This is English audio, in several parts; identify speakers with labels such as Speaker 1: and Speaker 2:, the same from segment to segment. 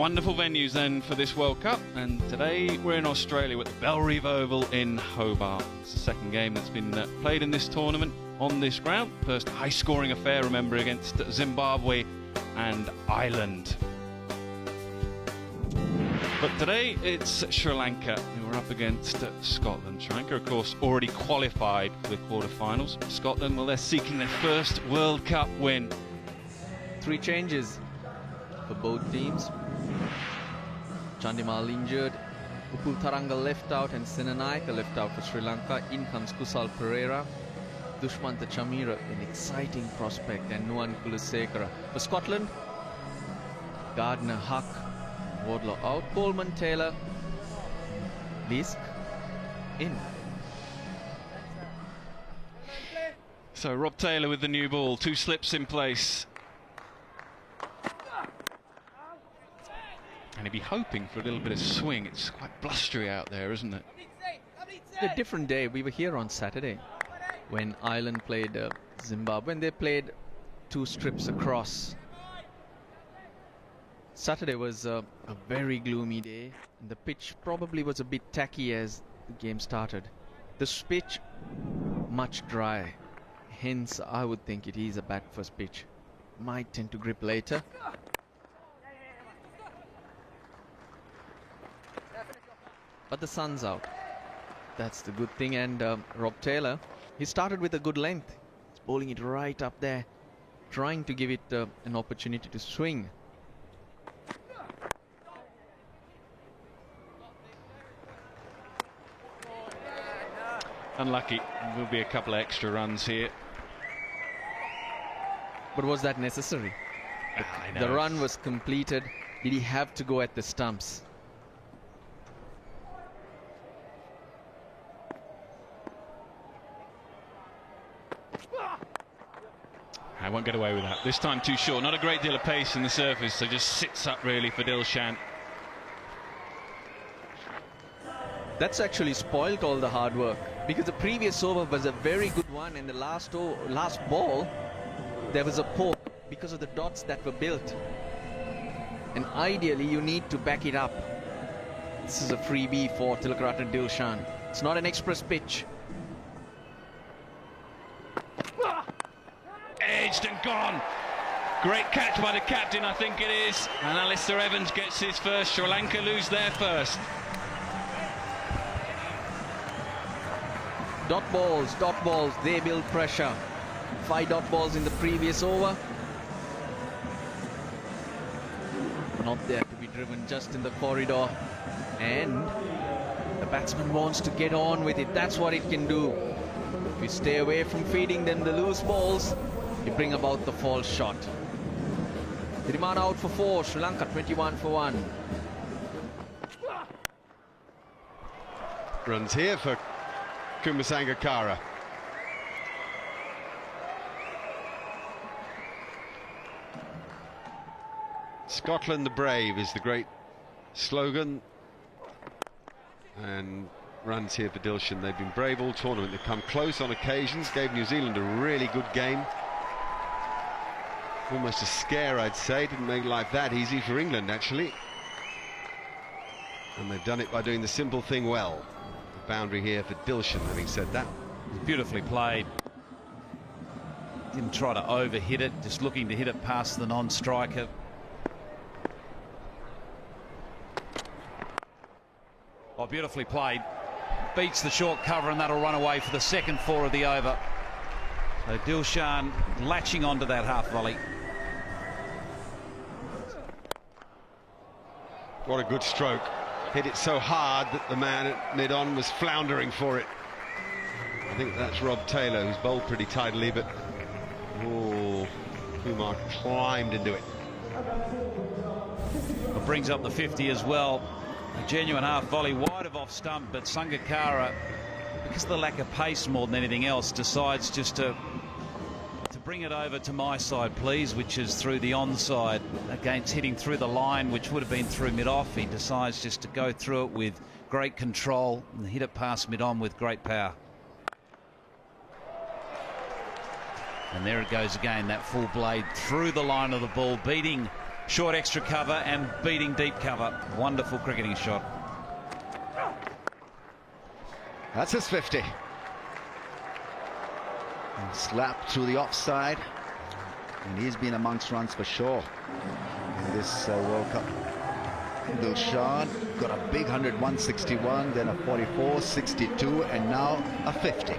Speaker 1: wonderful venues then for this World Cup, and today we're in Australia at the Bellerive Oval in Hobart. It's the second game that's been played in this tournament on this ground. First high-scoring affair, remember, against Zimbabwe and Ireland. But today it's Sri Lanka who are up against Scotland. Sri Lanka, of course, already qualified for the quarterfinals. Scotland, well, they're seeking their first World Cup win.
Speaker 2: 3 changes for both teams. Chandimal injured, Upul Taranga left out, and Senanayake left out for Sri Lanka. In comes Kusal Pereira, Dushmantha Chameera, an exciting prospect, and Nuwan Kulasekara. For Scotland, Gardner, Huck, Wardlaw out, Coleman, Taylor, Leask in.
Speaker 1: So Rob Taylor with the new ball, 2 slips in place. And he'd be hoping for a little bit of swing. It's quite blustery out there, isn't it?
Speaker 2: A different day. We were here on Saturday when Ireland played Zimbabwe, and they played 2 strips across. Saturday was a very gloomy day, and the pitch probably was a bit tacky as the game started. This pitch, much dry. Hence, I would think it is a bat first pitch. Might tend to grip later. But the sun's out. That's the good thing. And Rob Taylor, he started with a good length. He's bowling it right up there, trying to give it an opportunity to swing.
Speaker 1: Unlucky. There will be a couple of extra runs here.
Speaker 2: But was that necessary? The run was completed. Did he have to go at the stumps?
Speaker 1: I won't get away with that. This time too short. Not a great deal of pace in the surface, so just sits up really for Dilshan.
Speaker 2: That's actually spoilt all the hard work, because the previous over was a very good one, and the last ball there was a poke because of the dots that were built, and ideally you need to back it up. This is a freebie for Tilakaratne Dilshan. It's not an express pitch.
Speaker 1: Edged and gone. Great catch by the captain, I think it is. And Alistair Evans gets his first. Sri Lanka lose their first.
Speaker 2: Dot balls, they build pressure. 5 dot balls in the previous over. Not there to be driven, just in the corridor. And the batsman wants to get on with it. That's what it can do. If you stay away from feeding them the loose balls, you bring about the false shot. Thirimanne out for 4, Sri Lanka 21 for 1.
Speaker 3: Runs here for Kumar Sangakkara. Scotland the Brave is the great slogan, and runs here for Dilshan. They've been brave all tournament. They've come close on occasions, gave New Zealand a really good game. Almost a scare, I'd say. Didn't make life that easy for England, actually. And they've done it by doing the simple thing well. The boundary here for Dilshan, having said that.
Speaker 4: Beautifully played. Didn't try to overhit it, just looking to hit it past the non-striker. Oh, beautifully played. Beats the short cover, and that'll run away for the second 4 of the over. So Dilshan latching onto that half volley.
Speaker 3: What a good stroke. Hit it so hard that the man at mid-on was floundering for it. I think that's Rob Taylor, who's bowled pretty tidily, but oh, Kumar climbed into it.
Speaker 4: It brings up the 50 as well. A genuine half volley wide of off stump, but Sangakkara, because of the lack of pace more than anything else, decides just to bring it over to my side, please, which is through the onside. Against hitting through the line, which would have been through mid-off, he decides just to go through it with great control and hit it past mid-on with great power. And there it goes again, that full blade through the line of the ball, beating short extra cover and beating deep cover. Wonderful cricketing shot.
Speaker 5: That's his 50. And slapped through the offside. And he's been amongst runs for sure in this World Cup. Dilshan got a big 100, 161, then a 44, 62, and now a 50.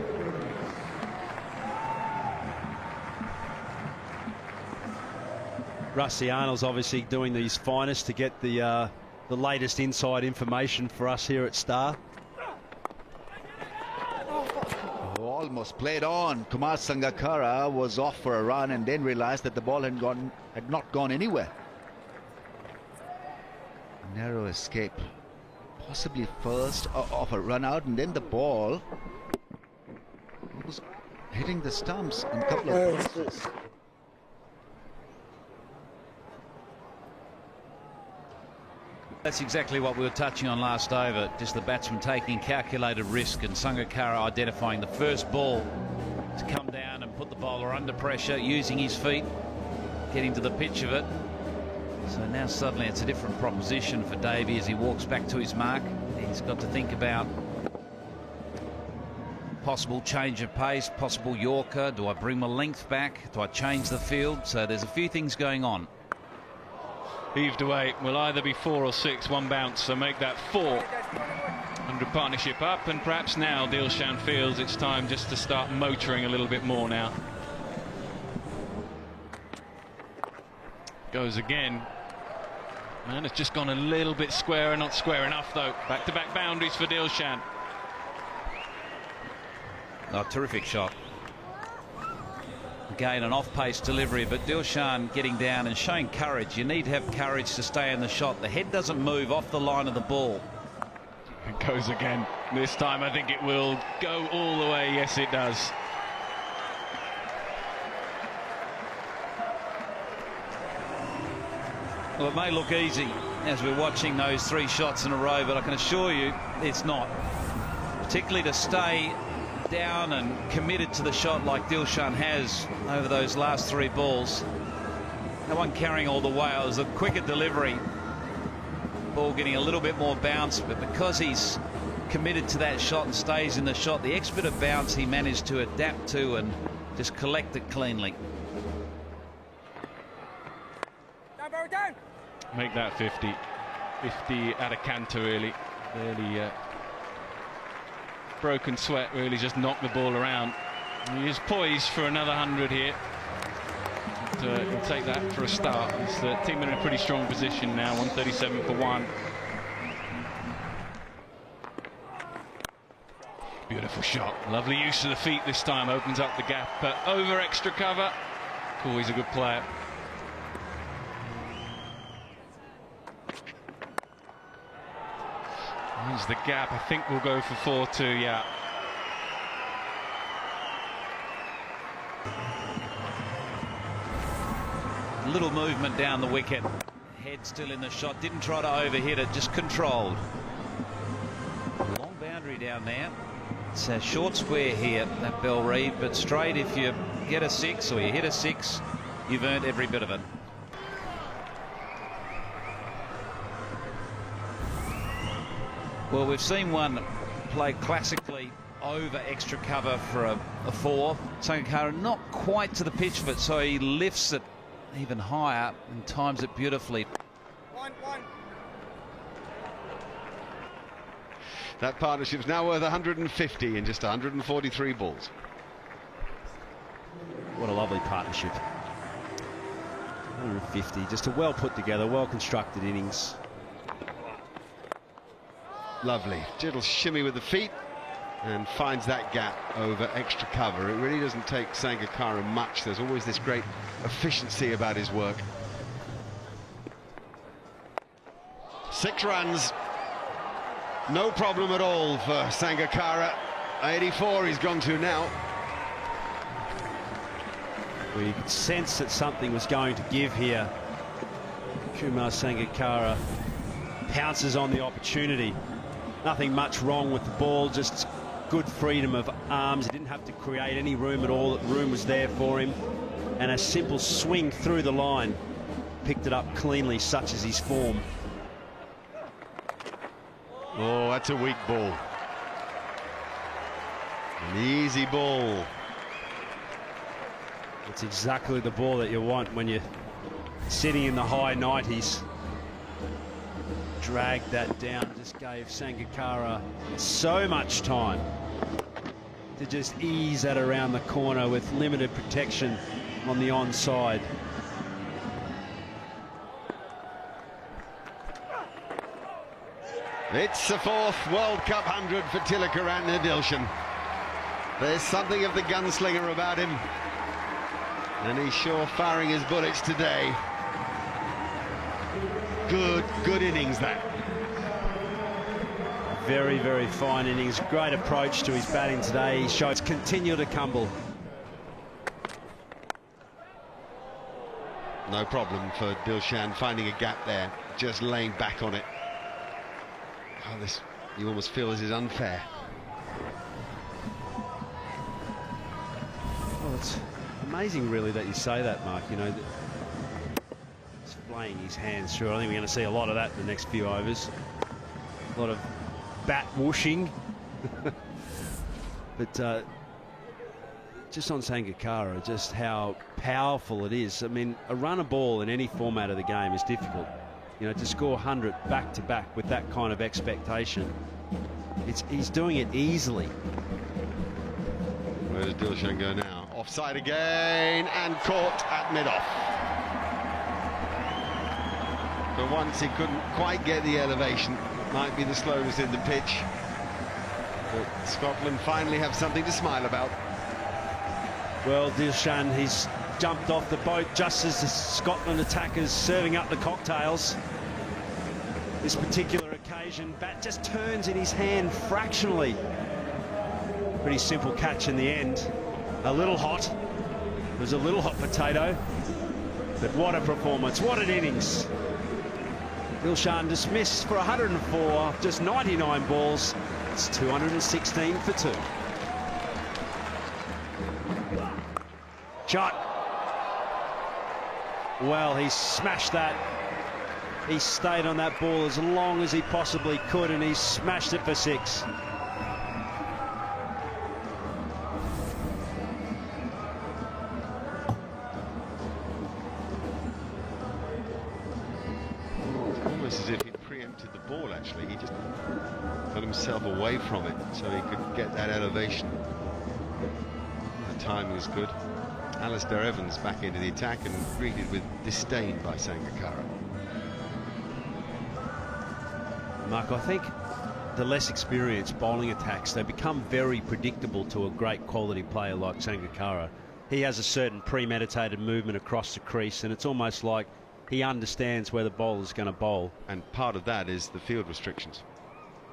Speaker 6: Rusty Arnold's obviously doing his finest to get the latest inside information for us here at Star.
Speaker 5: Almost played on. Kumar Sangakkara was off for a run and then realized that the ball had not gone anywhere. Narrow escape, possibly first of a run out, and then the ball was hitting the stumps in a couple of places.
Speaker 4: That's exactly what we were touching on last over, just the batsman taking calculated risk and Sangakkara identifying the first ball to come down and put the bowler under pressure, using his feet, getting to the pitch of it. So now suddenly it's a different proposition for Davey as he walks back to his mark. He's got to think about possible change of pace, possible Yorker. Do I bring my length back? Do I change the field? So there's a few things going on.
Speaker 1: Heaved away, will either be 4 or 6, one bounce, so make that 4. 100 partnership up, and perhaps now Dilshan feels it's time just to start motoring a little bit more now. Goes again. And it's just gone a little bit square, not square enough though. Back-to-back boundaries for Dilshan.
Speaker 4: Oh, terrific shot. Again, an off-pace delivery, but Dilshan getting down and showing courage. You need to have courage to stay in the shot. The head doesn't move off the line of the ball.
Speaker 1: It goes again. This time I think it will go all the way. Yes, it does.
Speaker 4: Well, it may look easy as we're watching those 3 shots in a row, but I can assure you it's not. Particularly to stay down and committed to the shot like Dilshan has over those last 3 balls. No one carrying all the way. It was a quicker delivery. Ball getting a little bit more bounce, but because he's committed to that shot and stays in the shot, the extra bit of bounce he managed to adapt to and just collect it cleanly.
Speaker 1: Make that 50. 50 at a canter, really. Really broken sweat, really just knocked the ball around. He is poised for another 100 here. He'll take that for a start. He's the team in a pretty strong position now, 137 for 1. Beautiful shot. Lovely use of the feet this time, opens up the gap, but over extra cover. Always a good player. Here's the gap. I think we'll go for 4-2, yeah.
Speaker 4: Little movement down the wicket. Head still in the shot. Didn't try to overhit it, just controlled. Long boundary down there. It's a short square here, that Bellerive, but straight, if you get a 6 or you hit a 6, you've earned every bit of it. Well, we've seen one play classically over extra cover for a 4. Sangakkara not quite to the pitch of it, so he lifts it even higher and times it beautifully.
Speaker 3: That partnership's now worth 150 in just 143 balls.
Speaker 6: What a lovely partnership. 150, just a well put together, well constructed innings.
Speaker 3: Lovely. Gentle shimmy with the feet and finds that gap over extra cover. It really doesn't take Sangakkara much. There's always this great efficiency about his work. 6 runs. No problem at all for Sangakkara. 84 he's gone to now.
Speaker 6: Well, you could sense that something was going to give here. Kumar Sangakkara pounces on the opportunity. Nothing much wrong with the ball, just good freedom of arms. He didn't have to create any room at all. The room was there for him. And a simple swing through the line. picked it up cleanly, such as his form.
Speaker 3: Oh, that's a weak ball. An easy ball.
Speaker 6: It's exactly the ball that you want when you're sitting in the high 90s. Dragged that down, just gave Sangakkara so much time to just ease that around the corner with limited protection on the onside.
Speaker 3: It's the 4th World Cup 100 for Tilakarana Dilshan. There's something of the gunslinger about him, and he's sure firing his bullets today. Good innings, that.
Speaker 6: Very, very fine innings. Great approach to his batting today. He shows continue to tumble.
Speaker 3: No problem for Dilshan finding a gap there, just laying back on it. Oh, this, you almost feel this is unfair.
Speaker 6: Well, it's amazing, really, that you say that, Mark. You know, displaying his hands through. I think we're going to see a lot of that in the next few overs. A lot of bat whooshing. But just on Sangakkara, just how powerful it is. I mean, a runner ball in any format of the game is difficult. You know, to score 100 back-to-back with that kind of expectation, he's doing it easily.
Speaker 3: Where does Dilshan go now? Offside again, and caught at mid-off. For once, he couldn't quite get the elevation. Might be the slowness in the pitch. But Scotland finally have something to smile about.
Speaker 6: Well, Dilshan, he's jumped off the boat just as the Scotland attackers serving up the cocktails. This particular occasion, bat just turns in his hand fractionally. Pretty simple catch in the end. A little hot. It was a little hot potato. But what a performance, what an innings. Dilshan dismissed for 104, just 99 balls. It's 216 for 2. Shot. Well, he smashed that. He stayed on that ball as long as he possibly could, and he smashed it for 6.
Speaker 3: Almost as if he'd preempted the ball, actually. He just got himself away from it so he could get that elevation. The timing was good. Alistair Evans back into the attack and greeted with disdain by Sangakkara.
Speaker 6: Mark, I think the less experienced bowling attacks, they become very predictable to a great quality player like Sangakkara. He has a certain premeditated movement across the crease, and it's almost like he understands where the bowler's going to bowl.
Speaker 3: And part of that is the field restrictions.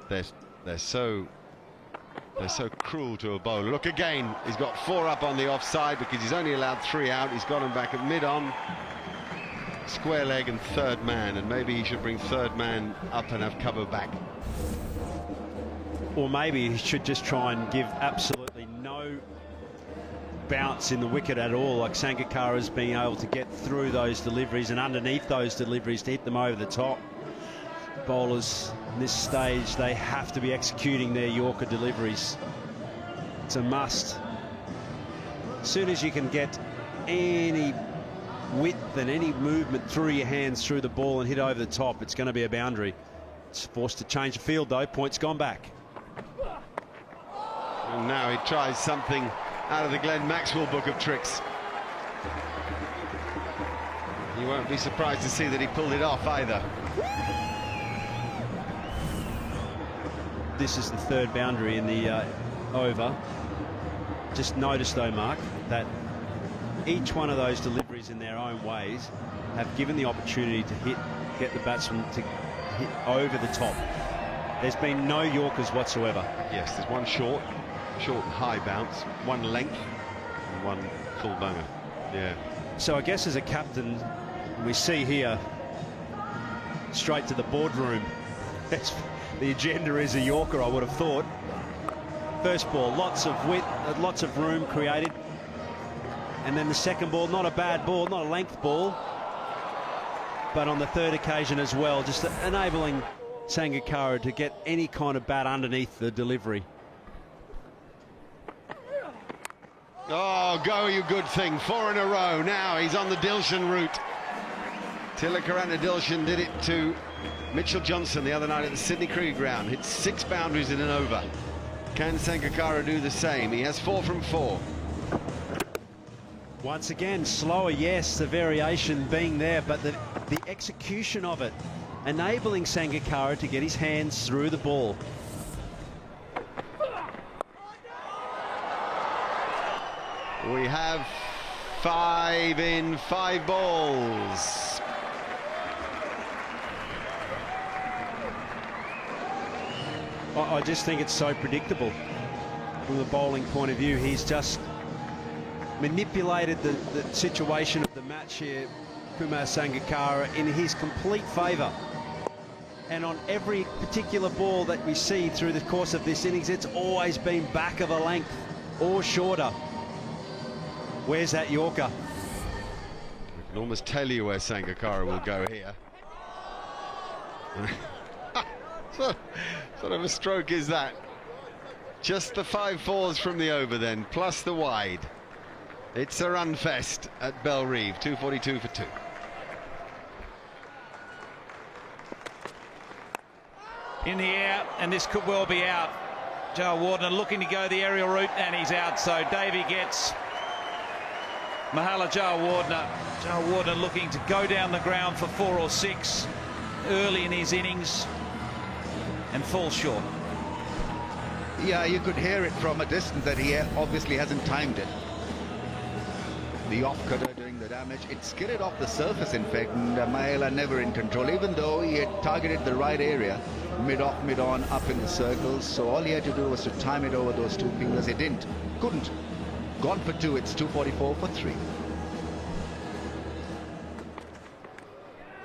Speaker 3: They're so cruel to a bowler. Look again, he's got 4 up on the offside because he's only allowed 3 out. He's got him back at mid-on, square leg and third man, and maybe he should bring third man up and have cover back.
Speaker 6: Or maybe he should just try and give absolutely no bounce in the wicket at all, like Sangakkara's being able to get through those deliveries and underneath those deliveries to hit them over the top. Bowlers in this stage, they have to be executing their Yorker deliveries. It's a must. As soon as you can get any width and any movement through your hands through the ball and hit over the top, it's going to be a boundary. It's forced to change the field though. Points gone back.
Speaker 3: And now he tries something out of the Glenn Maxwell book of tricks. You won't be surprised to see that he pulled it off either.
Speaker 6: This is the 3rd boundary in the over. Just notice though, Mark, that each one of those deliveries in their own ways have given the opportunity to get the batsman to hit over the top. There's been no Yorkers whatsoever.
Speaker 3: Yes, there's one short and high bounce, one length and one full bunger. Yeah.
Speaker 6: So I guess as a captain, we see here straight to the boardroom. The agenda is a Yorker, I would have thought. First ball, lots of width, lots of room created. And then the second ball, not a bad ball, not a length ball. but on the third occasion as well, just enabling Sangakkara to get any kind of bat underneath the delivery.
Speaker 3: Oh, go you good thing. 4 in a row. Now he's on the Dilshan route. Tilakarana Dilshan did it to Mitchell Johnson the other night at the Sydney Cricket Ground. Hit 6 boundaries in an over. Can Sangakkara do the same? He has 4 from 4.
Speaker 6: Once again, slower, yes, the variation being there, but the execution of it, enabling Sangakkara to get his hands through the ball.
Speaker 3: We have 5 in 5 balls.
Speaker 6: I just think it's so predictable from the bowling point of view. He's just manipulated the situation of the match here, Kumar Sangakkara, in his complete favour. And on every particular ball that we see through the course of this innings, it's always been back of a length or shorter. Where's that Yorker?
Speaker 3: We can almost tell you where Sangakkara will go here. Sort of a stroke is that? Just the 5 fours from the over then, plus the wide. It's a run fest at Bellerive, 242 for 2.
Speaker 4: In the air, and this could well be out. Joe Wardner looking to go the aerial route, and he's out. So Davey gets Mahala Joe Wardner. Joe Wardner looking to go down the ground for 4 or 6 early in his innings and fall short.
Speaker 5: Yeah, you could hear it from a distance that he obviously hasn't timed it. The off-cutter doing the damage. It skidded off the surface, in fact, and Mahela never in control, even though he had targeted the right area, mid-off, mid-on, up in the circles. So all he had to do was to time it over those 2 fielders. He didn't. Couldn't. Gone for 2. It's 244 for 3.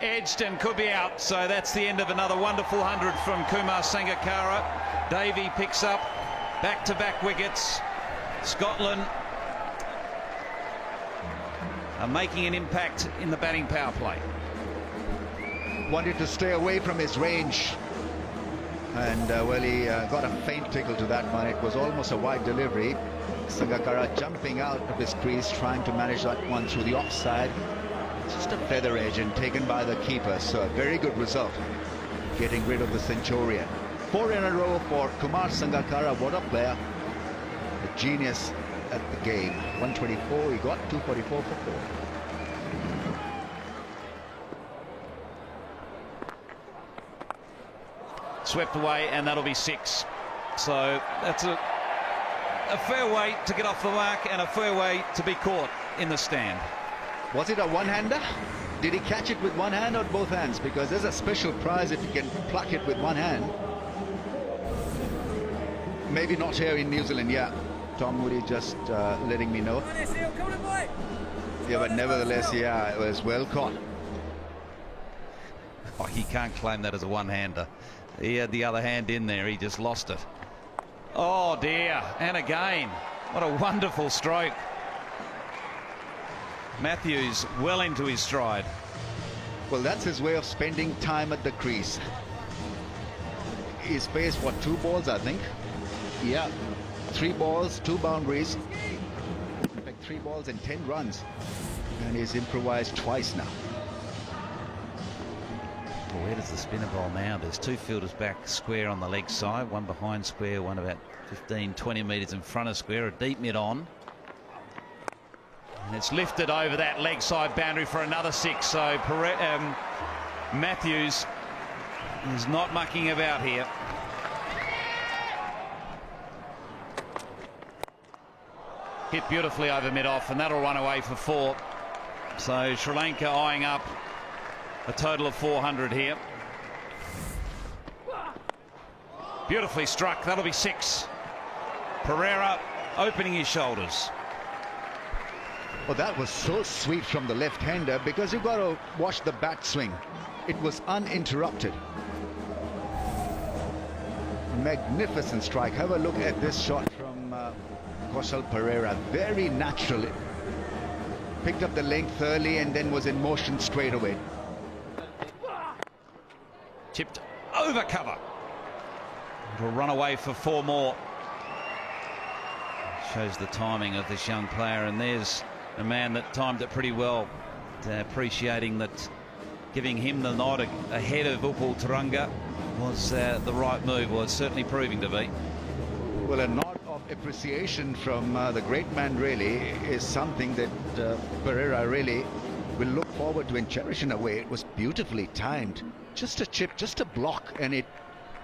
Speaker 4: Edged and could be out. So that's the end of another wonderful 100 from Kumar Sangakkara. Davey picks up back-to-back wickets. Scotland are making an impact in the batting power play.
Speaker 5: Wanted to stay away from his range, and well, he got a faint tickle to that one. It was almost a wide delivery. Sangakkara jumping out of his crease, trying to manage that one through the offside. Just a feather edge and taken by the keeper. So a very good result, getting rid of the Centurion. 4 in a row for Kumar Sangakkara. What a player, a genius at the game. 124, he got 244 for 4.
Speaker 4: Swept away, and that'll be 6. So that's a fair way to get off the mark and a fair way to be caught in the stand.
Speaker 5: Was it a one-hander? Did he catch it with one hand or both hands? Because there's a special prize if you can pluck it with one hand. Maybe not here in New Zealand, yeah. Tom Moody just letting me know. Yeah, but nevertheless, yeah, it was well caught.
Speaker 4: Oh, he can't claim that as a one-hander. He had the other hand in there, he just lost it. Oh dear, and again, what a wonderful stroke. Matthews well into his stride.
Speaker 5: Well, that's his way of spending time at the crease. He's faced, what, 2 balls, I think? Yeah, 3 balls, 2 boundaries. In fact, 3 balls and 10 runs. And he's improvised twice now.
Speaker 4: Well, where does the spinner bowl now? There's 2 fielders back square on the leg side, one behind square, one about 15-20 metres in front of square, a deep mid on. And it's lifted over that leg side boundary for another 6. So Matthews is not mucking about here. Hit beautifully over mid-off, and that'll run away for 4. So Sri Lanka eyeing up a total of 400 here. Beautifully struck. That'll be 6. Pereira opening his shoulders.
Speaker 5: Well, that was so sweet from the left-hander, because you've got to watch the bat swing. It was uninterrupted. Magnificent strike. Have a look at this shot from Kaushal Pereira. Very natural. Picked up the length early and then was in motion straight away.
Speaker 4: over cover. It'll run away for 4 more. Shows the timing of this young player, and there's a man that timed it pretty well, appreciating that giving him the nod ahead of Upul Turanga was the right move. Well, it's certainly proving to be.
Speaker 5: Well, a nod of appreciation from the great man really is something that Pereira really will look forward to and cherish in a way. It was beautifully timed. Just a chip, just a block, and it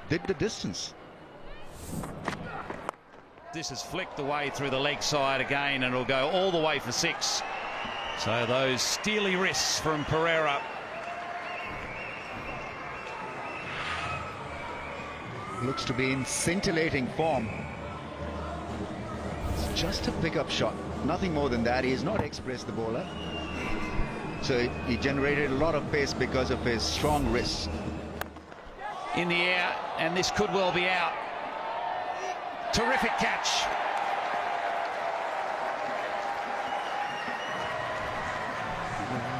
Speaker 5: did the distance.
Speaker 4: This is flicked away through the leg side again, and it'll go all the way for 6. So those steely wrists from Pereira.
Speaker 5: Looks to be in scintillating form. It's just a pickup shot, nothing more than that. He is not express, the bowler. So he generated a lot of pace because of his strong wrists.
Speaker 4: In the air, and this could well be out. Terrific catch.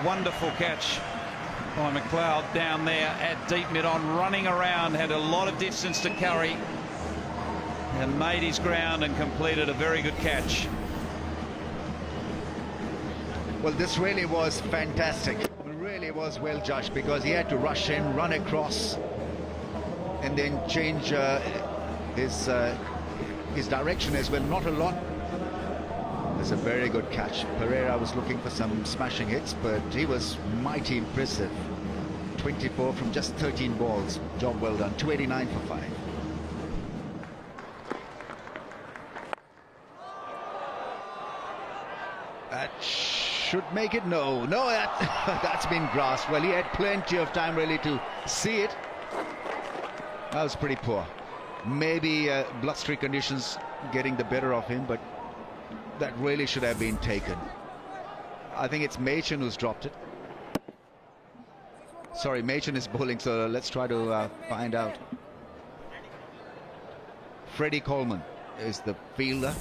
Speaker 4: Wonderful catch by McLeod down there at deep mid-on, running around, had a lot of distance to carry, and made his ground and completed a very good catch.
Speaker 5: Well, this really was fantastic. It really was well judged, because he had to rush in, run across, and then change his direction as well. Not a lot. It's a very good catch. Pereira was looking for some smashing hits, but he was mighty impressive. 24 from just 13 balls. Job well done. 289 for 5. That should make it. No, that's been grasped. Well, he had plenty of time really to see it. That was pretty poor. Maybe blustery conditions getting the better of him, but that really should have been taken. I think it's Machin who's dropped it. Sorry, Machin is bowling, so let's try to find out. Freddie Coleman is the fielder.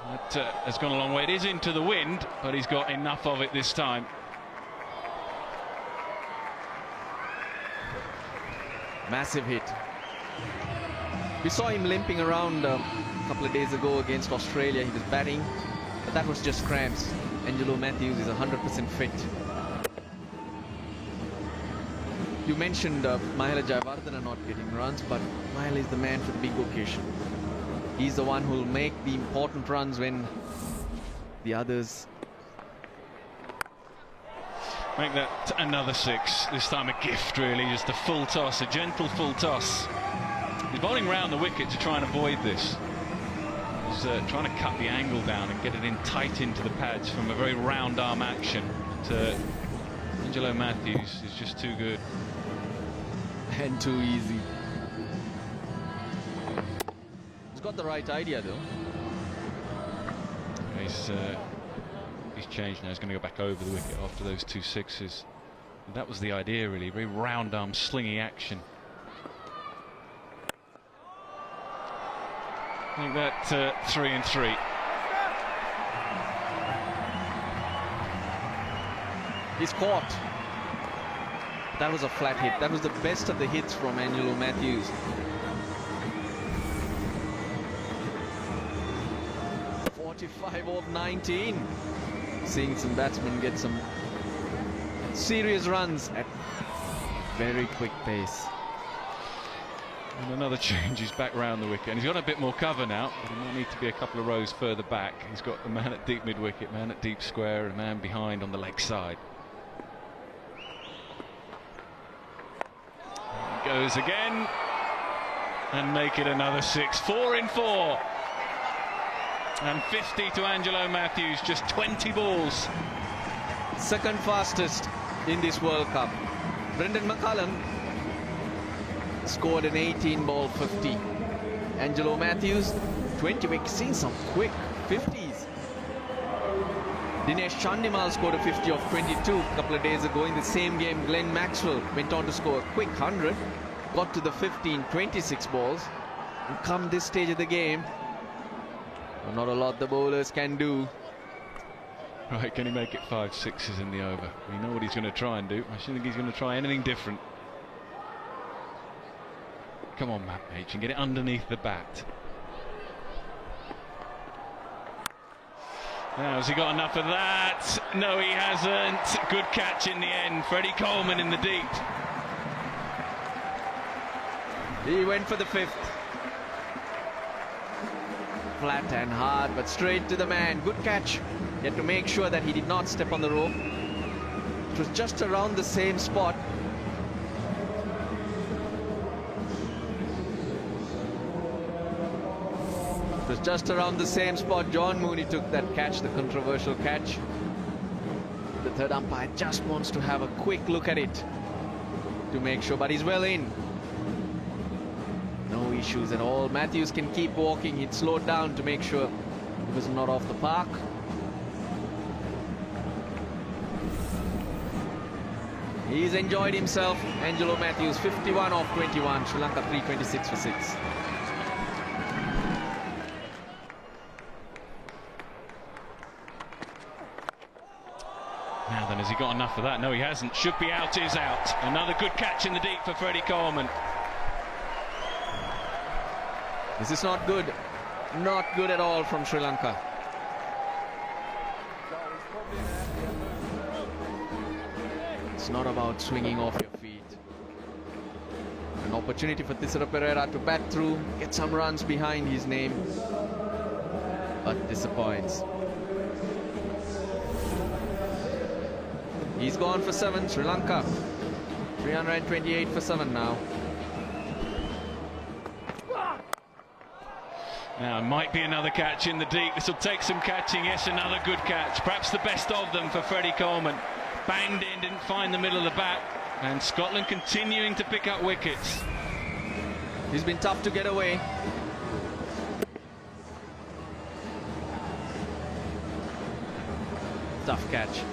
Speaker 1: That has gone a long way. It is into the wind, but he's got enough of it this time.
Speaker 2: Massive hit. We saw him limping around a couple of days ago against Australia. He was batting, but that was just cramps. Angelo Matthews is 100% fit. You mentioned Mahela Jayawardene not getting runs, but Mahela is the man for the big occasion. He's the one who will make the important runs when the others...
Speaker 1: Make that another 6. This time a gift, really. Just a full toss, a gentle full toss. He's bowling round the wicket to try and avoid this. He's trying to cut the angle down and get it in tight into the pads from a very round arm action. But Angelo Matthews is just too good.
Speaker 2: And too easy. He's got the right idea, though.
Speaker 1: He's changed now. He's going to go back over the wicket after those 2 6s. And that was the idea, really. Very round arm, slingy action. I think that 3 and 3.
Speaker 2: He's caught. That was a flat hit. That was the best of the hits from Angelo Matthews. .45 of 19. Seeing some batsmen get some serious runs at very quick pace.
Speaker 1: And another change. He's back round the wicket, and he's got a bit more cover now, but he might need to be a couple of rows further back. He's got a man at deep mid-wicket, man at deep square, and a man behind on the leg side. He goes again, and make it another 6. 4 in 4. And 50 to Angelo Matthews, just 20 balls.
Speaker 2: Second fastest in this World Cup. Brendan McCullum scored an 18-ball 50. Angelo Matthews, 20 wickets. Seen some quick 50s. Dinesh Chandimal scored a 50 of 22 a couple of days ago. In the same game, Glenn Maxwell went on to score a quick 100. Got to the 15, 26 balls. And come this stage of the game, not a lot the bowlers can do.
Speaker 1: Right, can he make it 5 6s in the over? We know what he's going to try and do. I don't think he's going to try anything different. Come on, Matt Machin, get it underneath the bat. Now, has he got enough of that? No, he hasn't. Good catch in the end. Freddie Coleman in the deep.
Speaker 2: He went for the 5th. Flat and hard, but straight to the man. Good catch. He had to make sure that he did not step on the rope. It was just around the same spot. It was just around the same spot. John Mooney took that catch, the controversial catch. The third umpire just wants to have a quick look at it to make sure, but he's well in. No issues at all. Matthews can keep walking. He'd slowed down to make sure he was not off the park. He's enjoyed himself. Angelo Matthews, 51 off 21. Sri Lanka 326 for 6.
Speaker 1: Now then, has he got enough of that? No, he hasn't. Should be out, is out. Another good catch in the deep for Freddie Coleman.
Speaker 2: This is not good. Not good at all from Sri Lanka. It's not about swinging off your feet. An opportunity for Thisara Perera to bat through, get some runs behind his name, but disappoints. He's gone for 7. Sri Lanka 328 for 7 now.
Speaker 1: Now, might be another catch in the deep. This will take some catching. Yes, another good catch. Perhaps the best of them for Freddie Coleman. Banged in, didn't find the middle of the bat. And Scotland continuing to pick up wickets.
Speaker 2: He's been tough to get away. Tough catch.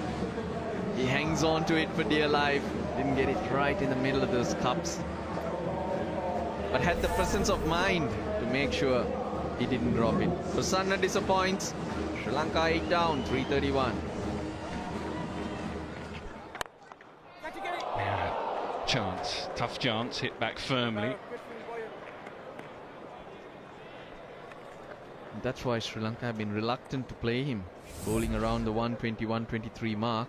Speaker 2: He hangs on to it for dear life. Didn't get it right in the middle of those cups. But had the presence of mind to make sure he didn't drop it. Prasanna disappoints. Sri Lanka 8 down, 331.
Speaker 1: Yeah, chance, tough chance, hit back firmly.
Speaker 2: That's why Sri Lanka have been reluctant to play him, bowling around the 120-123 mark.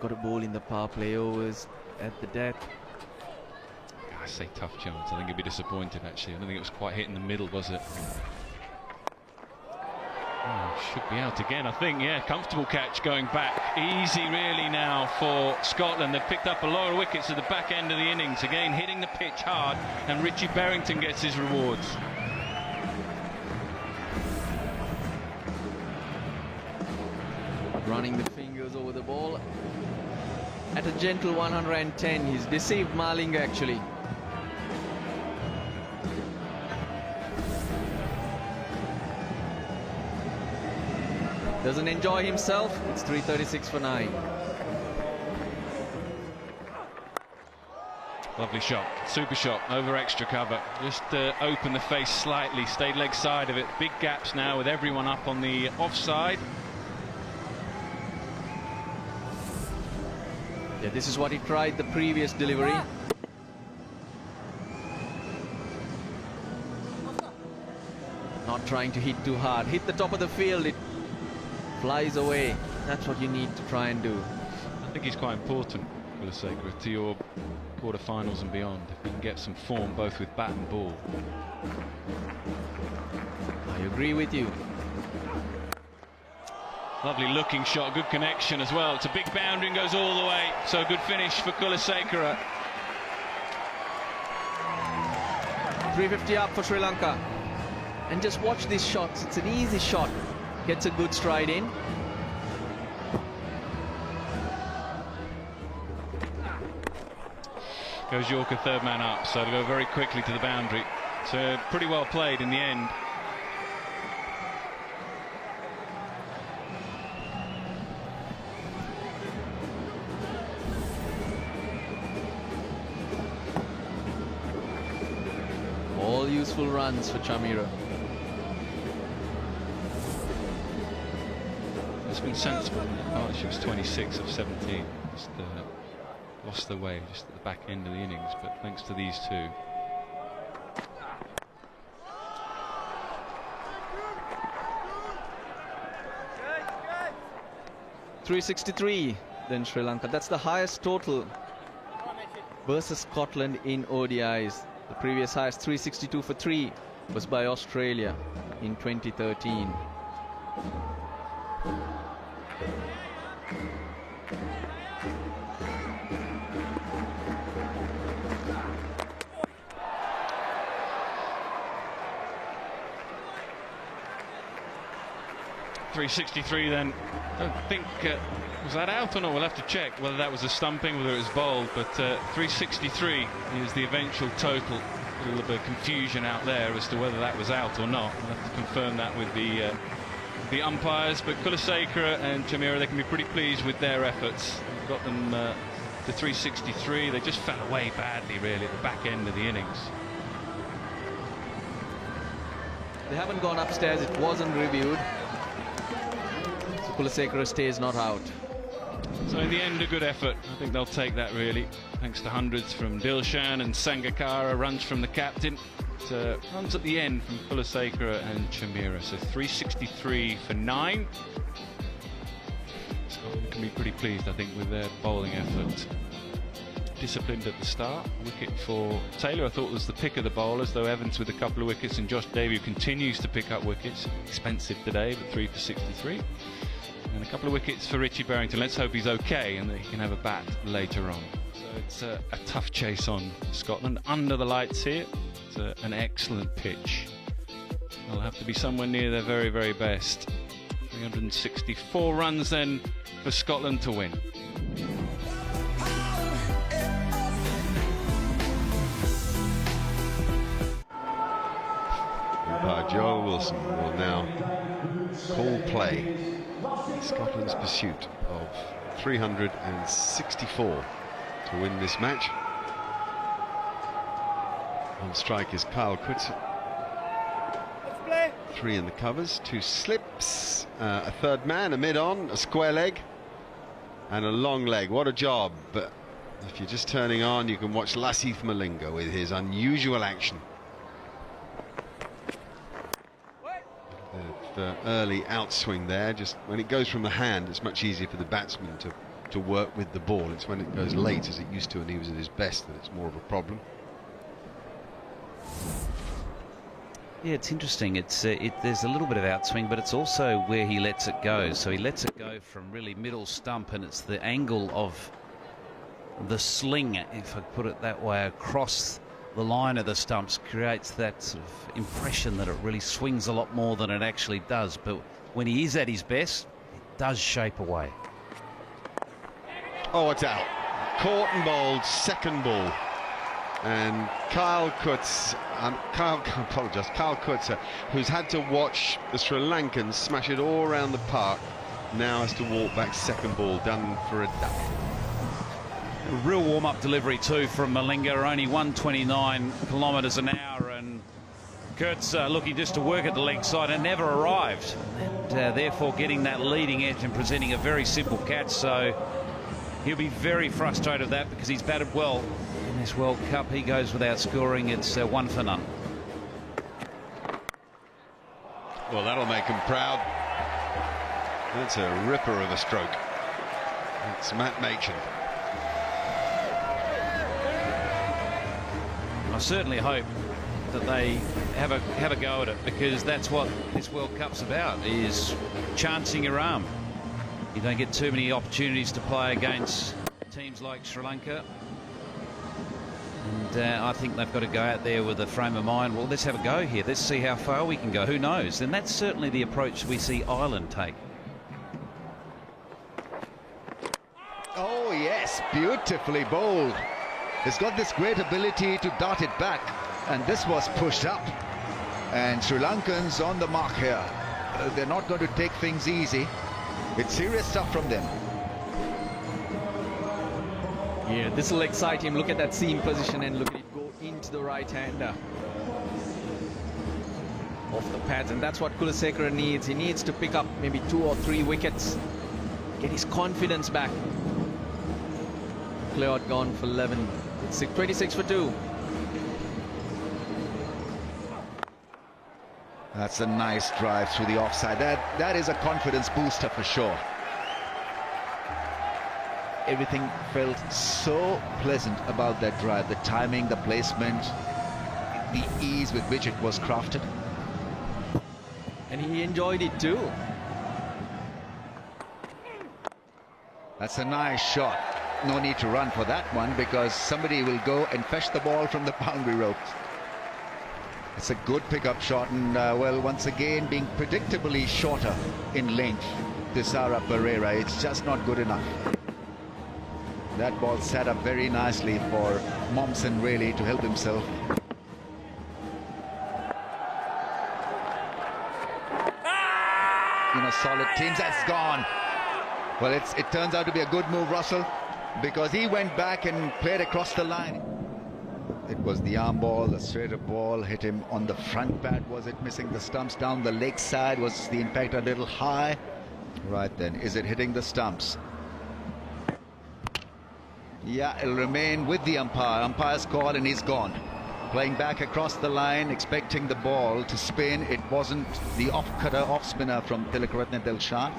Speaker 2: Got a ball in the power play overs at the death.
Speaker 1: I say tough chance. I think he'd be disappointed, actually. I don't think it was quite hit in the middle, was it? Oh, should be out again, I think. Yeah, comfortable catch going back. Easy, really, now for Scotland. They've picked up a lot of wickets at the back end of the innings. Again, hitting the pitch hard, and Richie Berrington gets his rewards.
Speaker 2: Running the fingers over the ball. At a gentle 110, he's deceived Malinga, actually. Doesn't enjoy himself. It's 336 for 9.
Speaker 1: Lovely shot, super shot, over extra cover. Just opened the face slightly, stayed leg side of it. Big gaps now with everyone up on the offside.
Speaker 2: Yeah, this is what he tried the previous delivery. Not trying to hit too hard. Hit the top of the field, it flies away. That's what you need to try and do.
Speaker 1: I think he's quite important, for the sake of it, to your quarter-finals and beyond. If you can get some form both with bat and ball.
Speaker 2: I agree with you.
Speaker 1: Lovely looking shot, good connection as well. It's a big boundary and goes all the way. So good finish for Kulasekara.
Speaker 2: 350 up for Sri Lanka. And just watch these shots. It's an easy shot. Gets a good stride in.
Speaker 1: Goes Yorker, third man up, so to go very quickly to the boundary. So pretty well played in the end.
Speaker 2: All useful runs for Chamira.
Speaker 1: It's been sensible. Oh, she was 26 of 17. Just lost their way just at the back end of the innings, but thanks to these two.
Speaker 2: .363 then Sri Lanka. That's the highest total versus Scotland in ODIs. The previous highest, 362 for 3, was by Australia in 2013.
Speaker 1: .363 then. I don't think, was that out or not? We'll have to check whether that was a stumping, whether it was bowled, but .363 is the eventual total. A little bit of confusion out there as to whether that was out or not. We'll have to confirm that with the umpires, but Kulasekara and Chameera, they can be pretty pleased with their efforts. We've got them to .363. They just fell away badly, really, at the back end of the innings.
Speaker 2: They haven't gone upstairs, it wasn't reviewed. So Kulasekara stays not out.
Speaker 1: So in the end, a good effort. I think they'll take that, really, thanks to hundreds from Dilshan and Sangakkara, runs from the captain, runs at the end from Kulasekara and Chameera. So 363 for 9. Scotland can be pretty pleased, I think, with their bowling effort. Disciplined at the start. Wicket for Taylor, I thought, was the pick of the bowlers, though Evans with a couple of wickets and Josh Davey continues to pick up wickets. Expensive today, but 3 for 63. And a couple of wickets for Richie Barrington. Let's hope he's okay and that he can have a bat later on. So it's a tough chase on Scotland. Under the lights here, it's an excellent pitch. They'll have to be somewhere near their very, very best. 364 runs then for Scotland to win.
Speaker 3: Joel Wilson will now call play. Scotland's pursuit of 364 to win this match. On strike is Kyle Coetzee. 3 in the covers, 2 slips, a third man, a mid-on, a square leg and a long leg. What a job. But if you're just turning on, you can watch Lasith Malinga with his unusual action. The early outswing there, just when it goes from the hand, it's much easier for the batsman to work with the ball. It's when it goes late, as it used to, and he was at his best, that it's more of a problem.
Speaker 4: Yeah, it's interesting. There's a little bit of outswing, but it's also where he lets it go. So he lets it go from really middle stump, and it's the angle of the sling, if I put it that way, across the line of the stumps creates that sort of impression that it really swings a lot more than it actually does. But when he is at his best, it does shape away.
Speaker 3: Oh, it's out. Caught and bowled, second ball. And Kyle Coetzee, Kyle Coetzee, who's had to watch the Sri Lankans smash it all around the park, now has to walk back second ball, done for a duck.
Speaker 4: A real warm-up delivery too from Malinga, only 129 kilometres an hour, and Coetzee looking just to work at the leg side and never arrived, and therefore getting that leading edge and presenting a very simple catch. So he'll be very frustrated with that, because he's batted well in this World Cup. He goes without scoring. It's 1 for none.
Speaker 3: Well, that'll make him proud. That's a ripper of a stroke. It's Matt Machin.
Speaker 4: I certainly hope that they have a go at it, because that's what this World Cup's about, is chancing your arm. You don't get too many opportunities to play against teams like Sri Lanka, and I think they've got to go out there with a frame of mind, well, let's have a go here, let's see how far we can go, who knows. And that's certainly the approach we see Ireland take.
Speaker 5: Oh yes, beautifully bowled. He's got this great ability to dart it back, and this was pushed up, and Sri Lankans on the mark here. They're not going to take things easy. It's serious stuff from them.
Speaker 2: Yeah, this will excite him. Look at that seam position and look at it go into the right-hander off the pads, and that's what Kulasekara needs. He needs to pick up maybe 2 or 3 wickets, get his confidence back. Cleod gone for 11. It's 26 for 2.
Speaker 5: That's a nice drive through the offside. That is a confidence booster for sure. Everything felt so pleasant about that drive. The timing, the placement, the ease with which it was crafted.
Speaker 2: And he enjoyed it too.
Speaker 5: That's a nice shot. No need to run for that one because somebody will go and fetch the ball from the boundary ropes. It's a good pickup shot, and well, once again being predictably shorter in length. Thisara Pereira, it's just not good enough. That ball set up very nicely for Mommsen really to help himself. You know, solid teams. That's gone. Well, it turns out to be a good move, Russell, because he went back and played across the line. It was the arm ball, the straighter ball hit him on the front pad. Was it missing the stumps? Down the leg side, was the impact a little high? Right then, is it hitting the stumps? Yeah, it'll remain with the umpire. Umpire's call and he's gone. Playing back across the line, expecting the ball to spin. It wasn't the off-cutter, off-spinner from Tilakaratne Dilshan.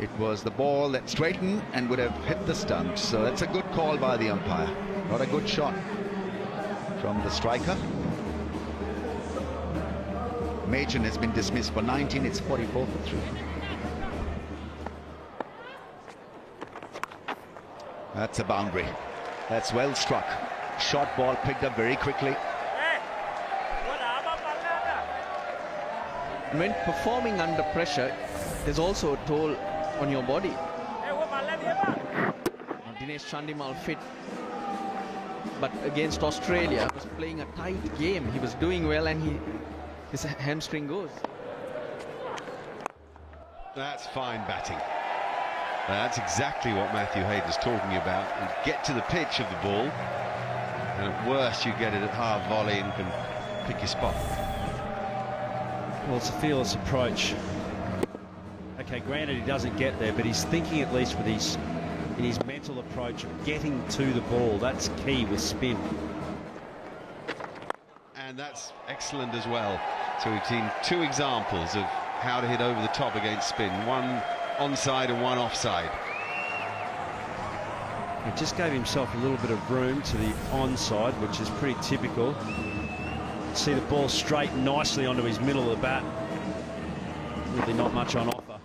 Speaker 5: It was the ball that straightened and would have hit the stumps. So that's a good call by the umpire. Not a good shot from the striker. Machen has been dismissed for 19. It's 44 for 3. That's a boundary. That's well struck. Short ball picked up very quickly.
Speaker 2: When performing under pressure, there's also a toll on your body. Dinesh Chandimal fit, but against Australia was playing a tight game. He was doing well and his hamstring goes.
Speaker 3: That's fine batting. That's exactly what Matthew Hayden's talking about. You get to the pitch of the ball, and at worst you get it at half volley and can pick your spot.
Speaker 6: Well, it's a fearless approach. Okay, granted he doesn't get there, but he's thinking at least with in his mental approach of getting to the ball. That's key with spin.
Speaker 3: And that's excellent as well. So we've seen 2 examples of how to hit over the top against spin. One onside and one offside.
Speaker 6: He just gave himself a little bit of room to the onside, which is pretty typical. See the ball straight nicely onto his middle of the bat. Really not much on offer.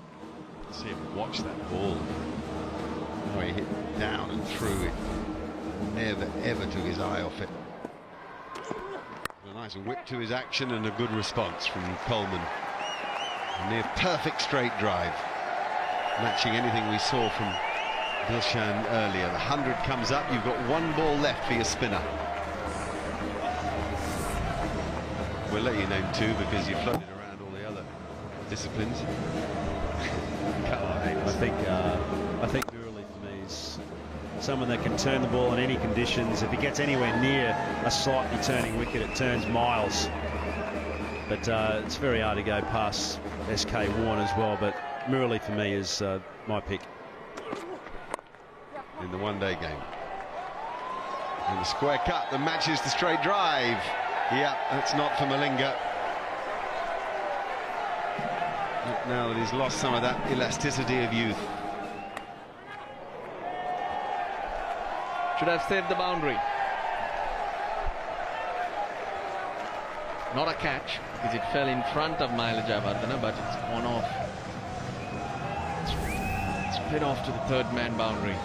Speaker 3: See him watch that ball. Oh, he hit down and through it. Never ever took his eye off it. A nice whip to his action and a good response from Coleman. A near perfect straight drive, matching anything we saw from Dilshan earlier. The 100 comes up, you've got 1 ball left for your spinner. We'll let you name 2 because you floated around all the other disciplines.
Speaker 6: I think Murali for me is someone that can turn the ball in any conditions. If he gets anywhere near a slightly turning wicket, it turns miles. But it's very hard to go past SK Warne as well. But Murali for me is my pick.
Speaker 3: In the one-day game. And the square cut that matches the straight drive. Yeah, that's not for Malinga. Not now that he's lost some of that elasticity of youth.
Speaker 2: Should have saved the boundary. Not a catch, because it fell in front of Mahela Jayawardene, but it's gone off. It's split off to the 3rd man boundary.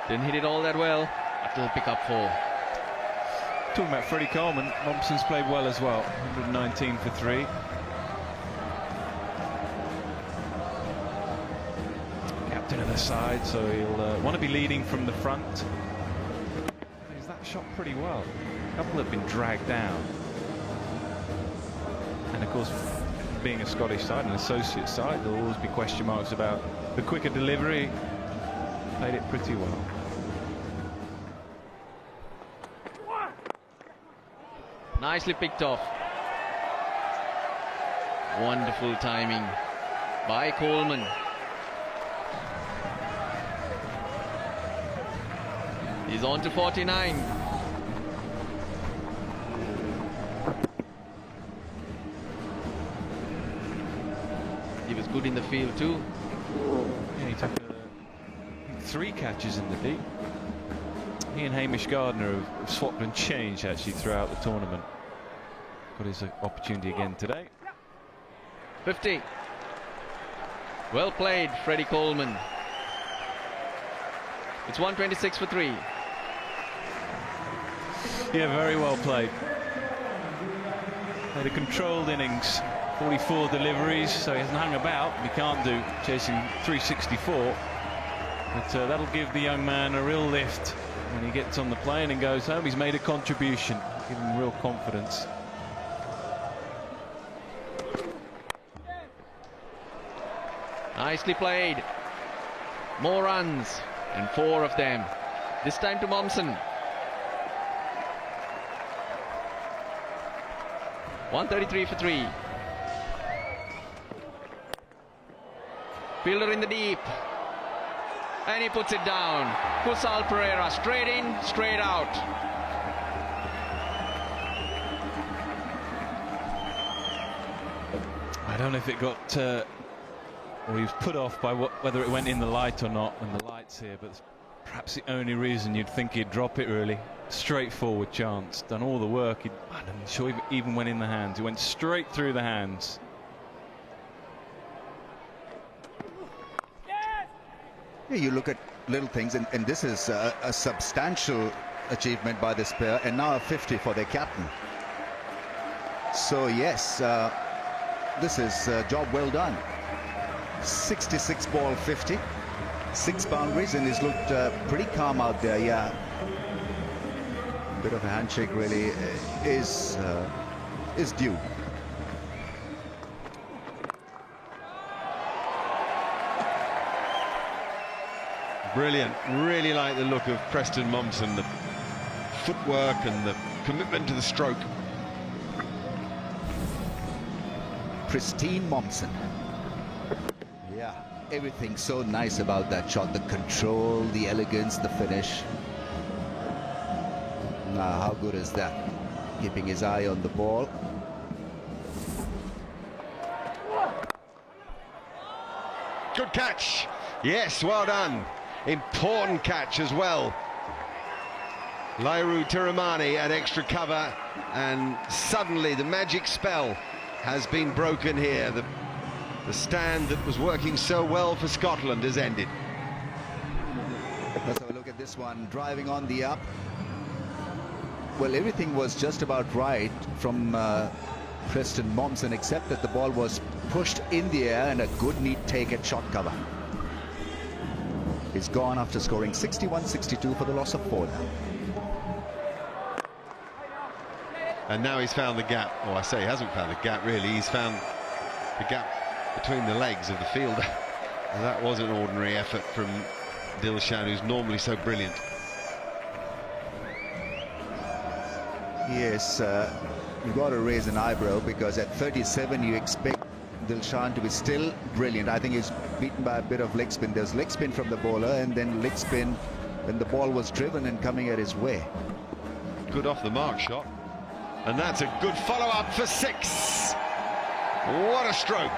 Speaker 2: Didn't hit it all that well, but it'll pick up 4.
Speaker 7: Talking about Freddie Coleman, Mommsen's played well as well. 119 for 3. Captain of the side, so he'll want to be leading from the front. He's that shot pretty well. A couple have been dragged down. And of course, being a Scottish side, an associate side, there'll always be question marks about the quicker delivery. Played it pretty well.
Speaker 2: Nicely picked off. Wonderful timing by Coleman. He's on to 49. He was good in the field too.
Speaker 7: Yeah, he took 3 catches in the deep. He and Hamish Gardner have swapped and changed actually throughout the tournament. Got his opportunity again today.
Speaker 2: 50. Well played, Freddie Coleman. It's 126 for 3.
Speaker 7: Yeah, very well played. Had a controlled innings, 44 deliveries, so he hasn't hung about. He can't do chasing 364. But that'll give the young man a real lift when he gets on the plane and goes home. He's made a contribution, give him real confidence.
Speaker 2: Nicely played. More runs, and 4 of them. This time to Mommsen. 133 for 3. Fielder in the deep. And he puts it down. Kusal Perera, straight in, straight out.
Speaker 7: I don't know if it got, or he was put off by whether it went in the light or not, and the light's here, but perhaps the only reason you'd think he'd drop it, really. Straightforward chance, done all the work. I'm not sure he even went in the hands. He went straight through the hands.
Speaker 5: Yeah, you look at little things, and this is a substantial achievement by this pair, and now a 50 for their captain. So yes, this is a job well done. 66 ball 50, 6 boundaries, and he's looked pretty calm out there. Yeah, a bit of a handshake really is due.
Speaker 3: Brilliant. Really like the look of Preston Mommsen, the footwork and the commitment to the stroke.
Speaker 5: Pristine Mommsen. Yeah, everything so nice about that shot. The control, the elegance, the finish. Now, how good is that? Keeping his eye on the ball.
Speaker 3: Good catch. Yes, well done. Important catch as well. Lairu Tiramani at extra cover, and suddenly the magic spell has been broken here. The stand that was working so well for Scotland has ended.
Speaker 5: Let's have a look at this one, driving on the up. Well, everything was just about right from Preston Mommsen, except that the ball was pushed in the air and a good neat take at shot cover. He's gone after scoring 61-62 for the loss of 4 now.
Speaker 3: And now he's found the gap. Oh, I say he hasn't found the gap, really. He's found the gap between the legs of the fielder. That was an ordinary effort from Dilshan, who's normally so brilliant.
Speaker 5: Yes, you've got to raise an eyebrow, because at 37 you expect Dilshan to be still brilliant. I think he's beaten by a bit of leg spin. There's leg spin from the bowler, and then leg spin when the ball was driven and coming at his way.
Speaker 3: Good off the mark shot. And that's a good follow-up for 6. What a stroke.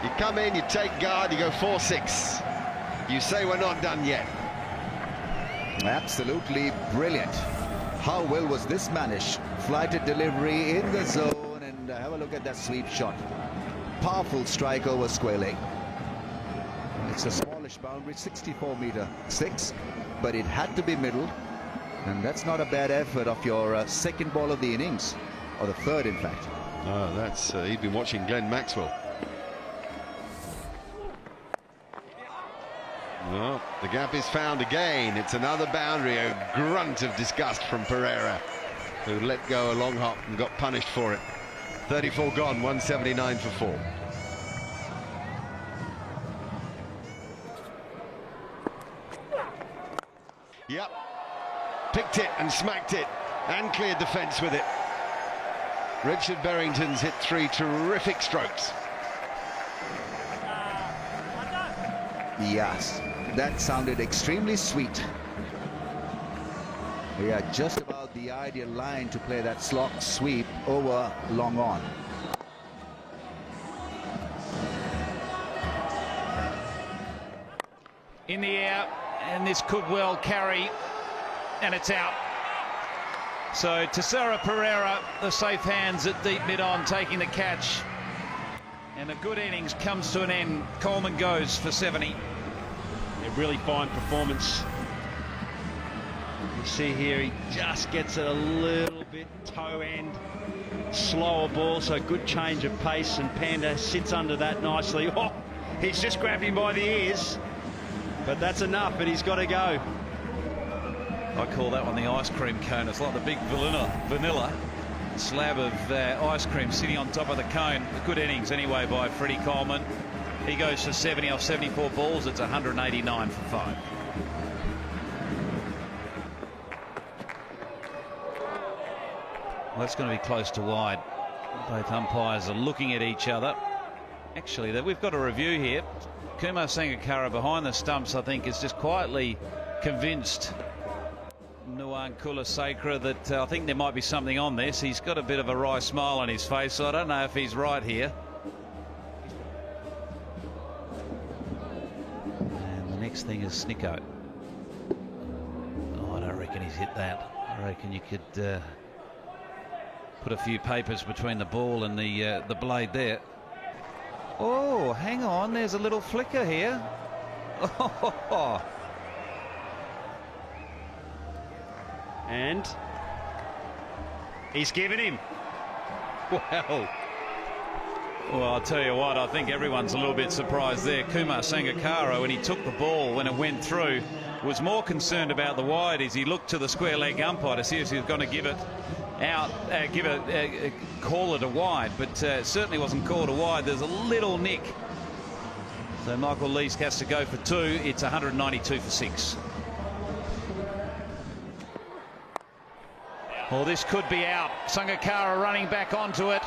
Speaker 3: You come in, you take guard, you go 4-6. You say we're not done yet.
Speaker 5: Absolutely brilliant. How well was this managed? Flighted delivery in the zone, and have a look at that sweep shot. Powerful strike over square leg. It's a smallish boundary, 64-meter-6, but it had to be middle, and that's not a bad effort of your second ball of the innings, or the third, in fact.
Speaker 3: Oh, that's he'd been watching Glenn Maxwell. Well, the gap is found again. It's another boundary. A grunt of disgust from Pereira, who let go a long hop and got punished for it. 34 gone, 179 for 4. Yep, picked it and smacked it and cleared the fence with it. Richard Berrington's hit 3 terrific strokes.
Speaker 5: Yes, that sounded extremely sweet. We are just about the ideal line to play that slot sweep over long on.
Speaker 4: In the air, and this could well carry, and it's out. So Tessera Pereira, the safe hands at deep mid-on, taking the catch. And a good innings comes to an end. Coleman goes for 70.
Speaker 6: A really fine performance. You see here, he just gets it a little bit toe end. Slower ball, so good change of pace, and Panda sits under that nicely. Oh, he's just grabbed him by the ears. But that's enough, and he's got to go.
Speaker 4: I call that one the ice cream cone. It's like the big vanilla slab of ice cream sitting on top of the cone. A good innings anyway by Freddie Coleman. He goes for 70 off 74 balls. It's 189 for 5. Well, that's going to be close to wide. Both umpires are looking at each other. Actually, we've got a review here. Kumar Sangakkara behind the stumps, I think, is just quietly convinced Nuwan Kulasekara that I think there might be something on this. He's got a bit of a wry smile on his face, so I don't know if he's right here. And the next thing is Snicko. Oh, I don't reckon he's hit that. I reckon you could put a few papers between the ball and the blade there. Oh, hang on, there's a little flicker here. Oh.
Speaker 6: And he's given him. Well,
Speaker 4: I'll tell you what, I think everyone's a little bit surprised there. Kumar Sangakkara, when he took the ball, when it went through, was more concerned about the wide as he looked to the square leg umpire to see if he was going to give it out, call it a wide, but certainly wasn't called a wide. There's a little nick. So Michael Leask has to go for 2. It's 192 for 6. Well, this could be out. Sangakkara running back onto it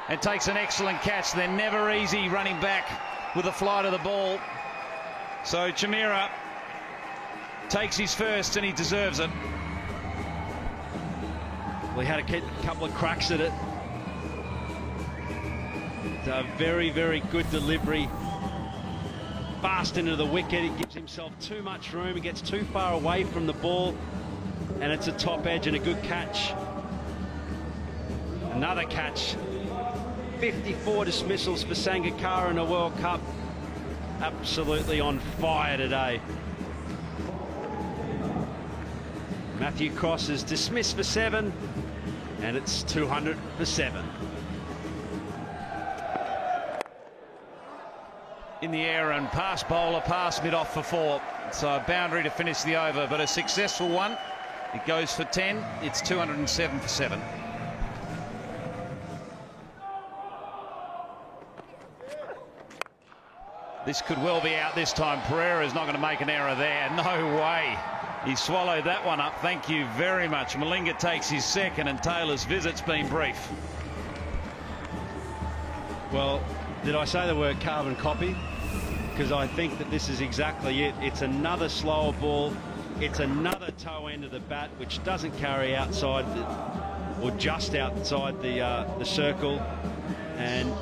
Speaker 4: and takes an excellent catch. They're never easy running back with the flight of the ball. So Chameera takes his first, and he deserves it.
Speaker 6: we had a couple of cracks at it. It's a very, very good delivery. Fast into the wicket. He gives himself too much room. He gets too far away from the ball. And it's a top edge and a good catch. Another catch. 54 dismissals for Sangakkara in a World Cup. Absolutely on fire today. Matthew Cross is dismissed for 7, and it's 200 for 7.
Speaker 4: In the air and pass bowler, pass mid off for 4. So a boundary to finish the over, but a successful one. It goes for 10. It's 207 for 7. This could well be out this time. Pereira is not going to make an error there. No way. He swallowed that one up. Thank you very much. Malinga takes his second, and Taylor's visit's been brief.
Speaker 6: Well, did I say the word carbon copy? Because I think that this is exactly it. It's another slower ball. It's another toe end of the bat, which doesn't carry outside or just outside the circle. And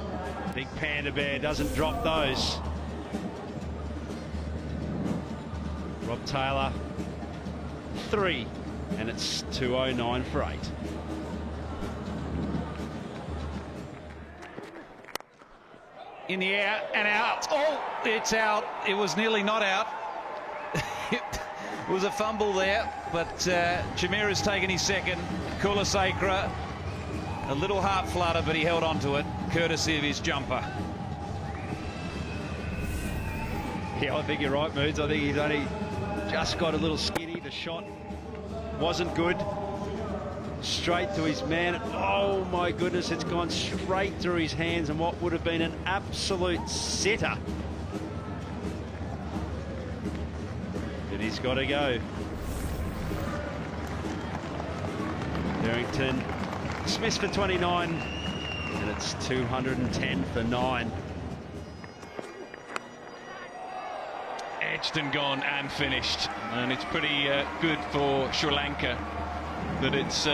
Speaker 6: Big Panda Bear doesn't drop those. Rob Taylor, 3, and it's 209 for 8.
Speaker 4: In the air and out. Oh, it's out. It was nearly not out. It was a fumble there, but Chameera's taken his second. Kulasekara, a little heart flutter, but he held on to it, courtesy of his jumper.
Speaker 6: Yeah, I think you're right, Moods. I think he's only just got a little skinny. The shot wasn't good. Straight to his man. Oh my goodness, it's gone straight through his hands, and what would have been an absolute sitter. And he's got to go. Berrington, Smith for 29. And it's 210 for 9.
Speaker 1: Edged and gone and finished, and it's pretty good for Sri Lanka that it's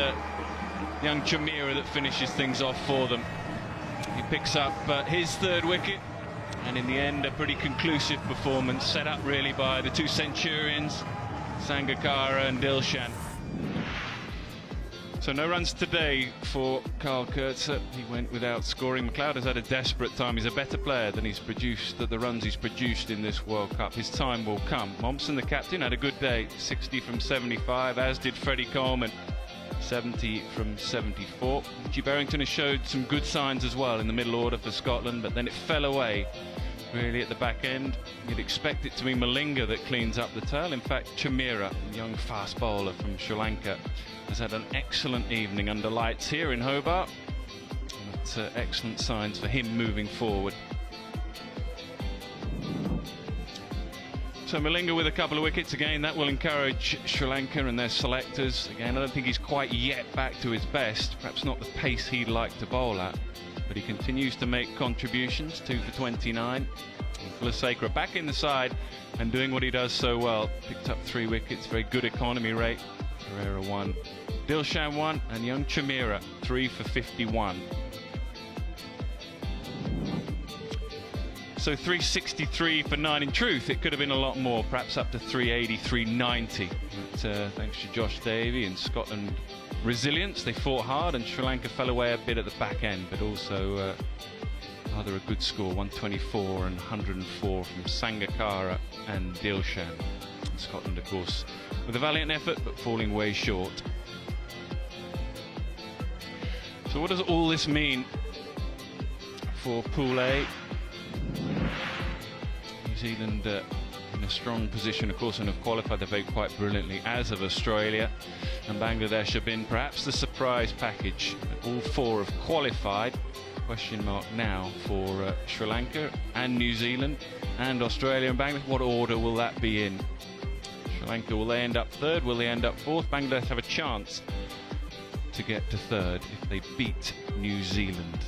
Speaker 1: young Chameera that finishes things off for them. He picks up his third wicket, and in the end a pretty conclusive performance set up really by the two Centurions, Sangakkara and Dilshan. So no runs today for Carl Kurtzer. He went without scoring. McLeod has had a desperate time. He's a better player than he's produced, the runs he's produced in this World Cup. His time will come. Mommsen, the captain, had a good day, 60 from 75, as did Freddie Coleman, 70 from 74. Richie Berrington has showed some good signs as well in the middle order for Scotland, but then it fell away really at the back end. You'd expect it to be Malinga that cleans up the tail. In fact, Chameera, a young fast bowler from Sri Lanka, has had an excellent evening under lights here in Hobart. It's excellent signs for him moving forward. So Malinga with a couple of wickets again, that will encourage Sri Lanka and their selectors. Again, I don't think he's quite yet back to his best, perhaps not the pace he'd like to bowl at, but he continues to make contributions. 2 for 29. Kulasekara back in the side and doing what he does so well. Picked up 3 wickets, very good economy rate. Pereira 1, Dilshan 1, and young Chameera 3 for 51. So 363 for 9. In truth, it could have been a lot more, perhaps up to 380, 390. But thanks to Josh Davey and Scotland resilience, they fought hard, and Sri Lanka fell away a bit at the back end, but also rather a good score, 124 and 104 from Sangakkara and Dilshan. Scotland, of course, with a valiant effort, but falling way short. So what does all this mean for Pool A? New Zealand in a strong position, of course, and have qualified. They've played quite brilliantly, as have Australia, and Bangladesh have been perhaps the surprise package. All 4 have qualified. Question mark now for Sri Lanka and New Zealand and Australia and Bangladesh. What order will that be in? Sri Lanka, will they end up 3rd? Will they end up 4th? Bangladesh have a chance to get to 3rd if they beat New Zealand.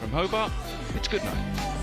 Speaker 1: From Hobart, it's good night.